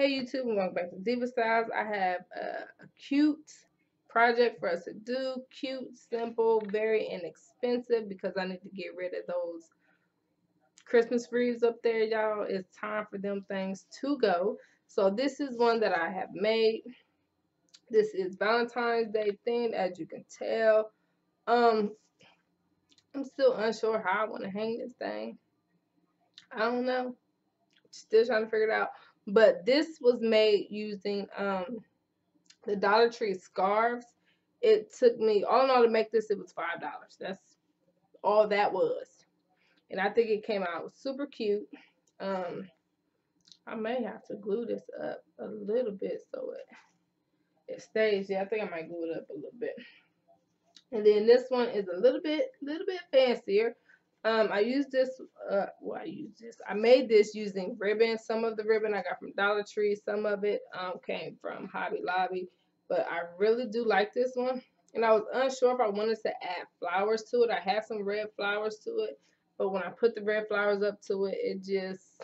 Hey YouTube, and welcome back to Diva Styles. I have a cute project for us to do. Cute, simple, very inexpensive because I need to get rid of those Christmas wreaths up there, y'all. It's time for them things to go. So this is one that I have made. This is Valentine's Day themed, as you can tell. I'm still unsure how I want to hang this thing. I don't know. Still trying to figure it out. But this was made using the Dollar Tree scarves. It took me all in all to make this. It was $5. That's all that was, and I think it came out super cute. I may have to glue this up a little bit so it stays. Yeah, I think I might glue it up a little bit. And then this one is a little bit fancier. I used this. I made this using ribbon. Some of the ribbon I got from Dollar Tree. Some of it came from Hobby Lobby. But I really do like this one. And I was unsure if I wanted to add flowers to it. I had some red flowers to it. But when I put the red flowers up to it, it just,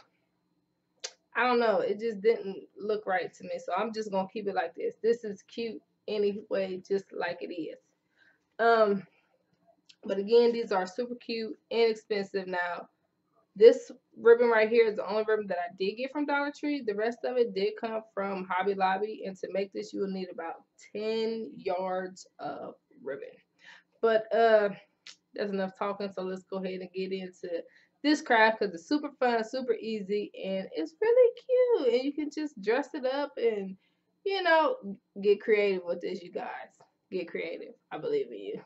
I don't know. It just didn't look right to me. So I'm just going to keep it like this. This is cute anyway, just like it is. But again, these are super cute, inexpensive. Now, this ribbon right here is the only ribbon that I did get from Dollar Tree. The rest of it did come from Hobby Lobby. And to make this, you will need about 10 yards of ribbon. But that's enough talking. So let's go ahead and get into this craft because it's super fun, super easy, and it's really cute. And you can just dress it up and, you know, get creative with this, you guys. Get creative. I believe in you.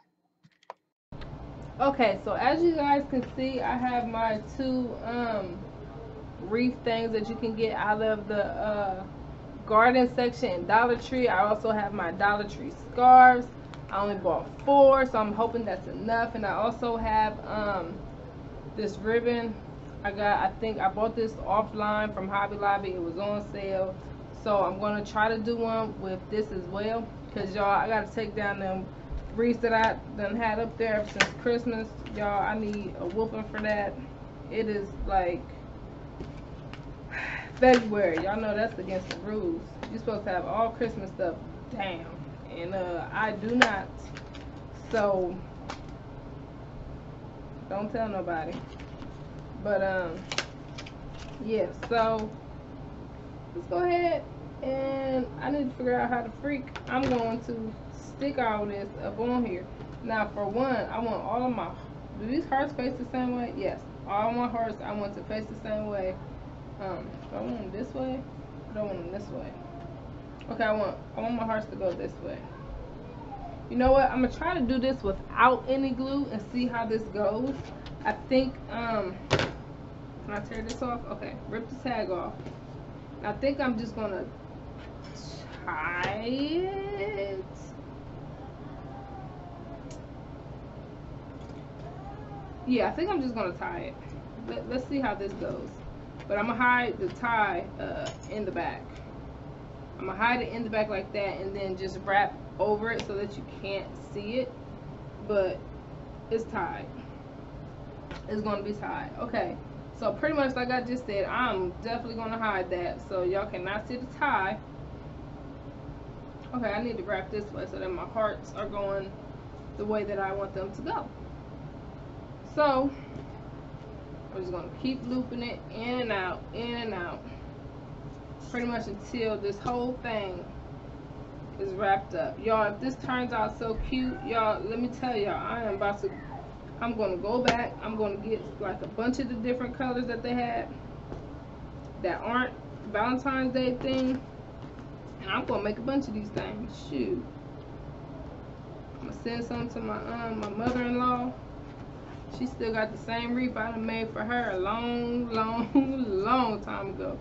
Okay, so as you guys can see, I have my two wreath things that you can get out of the garden section in Dollar Tree. I also have my Dollar Tree scarves. I only bought 4, so I'm hoping that's enough. And I also have this ribbon. I think I bought this offline from Hobby Lobby. It was on sale, so I'm gonna try to do one with this as well. Cause y'all, I gotta take down them wreaths that I done had up there since Christmas. Y'all, I need a whooping for that. It is like February. Y'all know that's against the rules. You're supposed to have all Christmas stuff down, and I do not. So don't tell nobody. But yeah. So let's go ahead, and I need to figure out how to freak I'm going to stick all this up on here. Now, for one, I want all of my, do these hearts face the same way? Yes, all my hearts I want to face the same way. Do I want them this way? I don't want them this way. Okay, I want my hearts to go this way. You know what? I'm gonna try to do this without any glue and see how this goes. I think can I tear this off? Okay, rip the tag off. I think I'm just gonna tie it. Yeah, I think I'm just gonna tie it. Let's see how this goes. But I'm gonna hide the tie in the back. I'm gonna hide it in the back like that, and then just wrap over it so that you can't see it. But it's tied. It's gonna be tied. Okay. So pretty much like I just said, I'm definitely gonna hide that so y'all cannot see the tie. Okay, I need to wrap this way so that my hearts are going the way that I want them to go. So I'm just gonna keep looping it in and out, pretty much until this whole thing is wrapped up. Y'all, if this turns out so cute, y'all, let me tell y'all, I'm gonna go back. I'm gonna get like a bunch of the different colors that they had that aren't Valentine's Day thing, and I'm gonna make a bunch of these things. Shoot, I'm gonna send some to my mother-in-law. She still got the same wreath I done made for her a long time ago.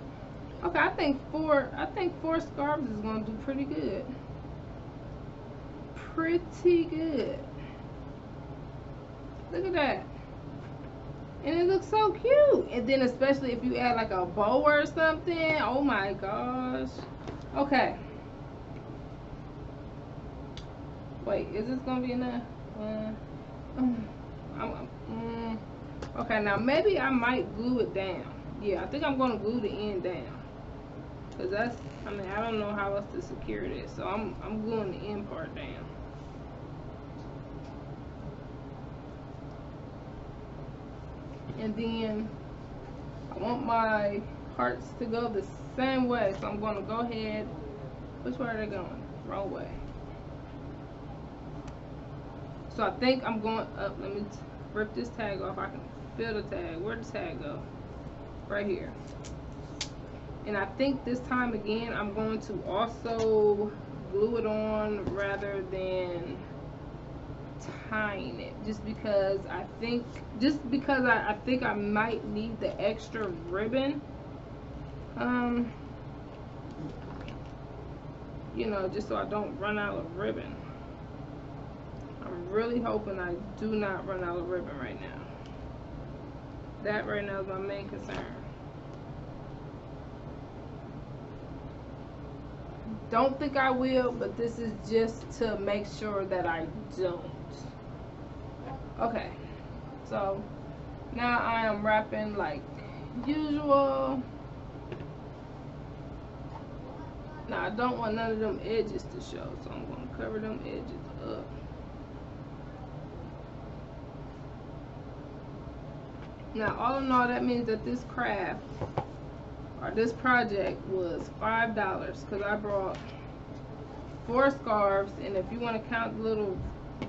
Okay, I think four scarves is gonna do pretty good. Pretty good. Look at that. And it looks so cute. And then especially if you add like a bow or something. Oh my gosh. Okay. Wait, is this gonna be enough? Okay, now maybe I might glue it down. Yeah, I think I'm gonna glue the end down. Cause that's, I mean, I don't know how else to secure this, so I'm gluing the end part down. And then I want my hearts to go the same way, so I'm going to go ahead. Which way are they going? Wrong way. So I think I'm going up. Let me rip this tag off. I can feel the tag. Where'd the tag go? Right here. And I think this time again I'm going to also glue it on rather than tying it, just because I think I might need the extra ribbon, you know, just so I don't run out of ribbon. I'm really hoping I do not run out of ribbon right now. That right now is my main concern. Don't think I will, but this is just to make sure that I don't. Okay, so now I am wrapping like usual. Now I don't want none of them edges to show, so I'm going to cover them edges up. Now all in all, that means that this craft or this project was $5 because I brought 4 scarves, and if you want to count the little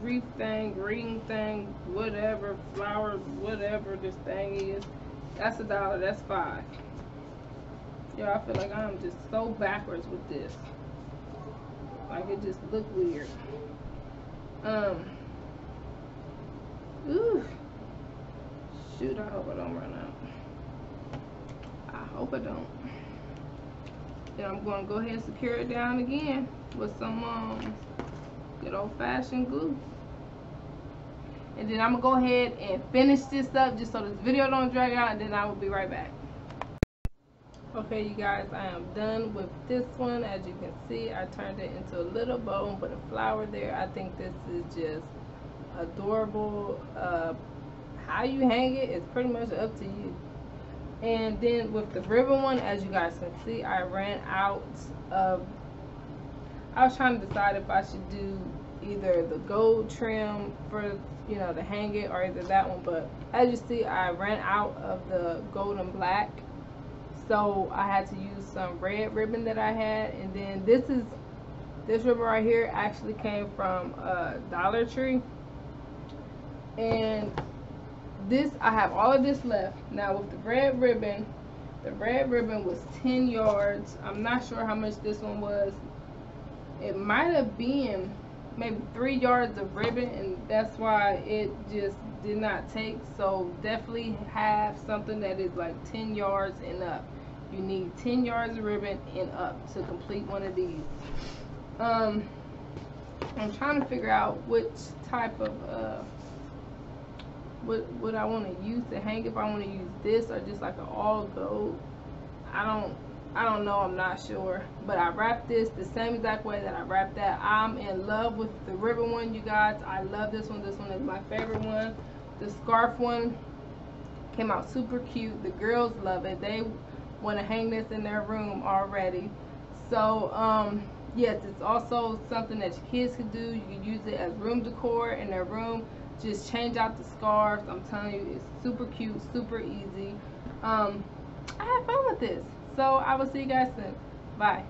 wreath thing, green thing, whatever, flower, whatever this thing is, that's $1. That's 5. Yo, I feel like I'm just so backwards with this. Like it just looked weird. Ooh. Shoot, I hope I don't run out. I hope I don't. Then I'm going to go ahead and secure it down again with some good old-fashioned glue. And then I'm going to go ahead and finish this up just so this video don't drag out, and then I will be right back. Okay, you guys, I am done with this one. As you can see, I turned it into a little bow and put a flower there. I think this is just adorable. How you hang it is pretty much up to you. And then with the ribbon one, as you guys can see, I ran out of, I was trying to decide if I should do either the gold trim for, you know, to hang it, or either that one. But as you see, I ran out of the gold and black, so I had to use some red ribbon that I had. And then this ribbon right here actually came from Dollar Tree. And this, I have all of this left. Now with the red ribbon was 10 yards. I'm not sure how much this one was. It might have been maybe 3 yards of ribbon, and that's why it just did not take. So definitely have something that is like 10 yards and up. You need 10 yards of ribbon and up to complete one of these. I'm trying to figure out which type of what I want to use to hang, if I want to use this or just like an all gold. I don't know, I'm not sure. But I wrapped this the same exact way that I wrapped that. I'm in love with the ribbon one, you guys. I love this one. This one is my favorite one. The scarf one came out super cute. The girls love it. They want to hang this in their room already. So yes, it's also something that your kids can do. You can use it as room decor in their room. Just change out the scarves. I'm telling you, it's super cute, super easy. I had fun with this. So I will see you guys soon. Bye.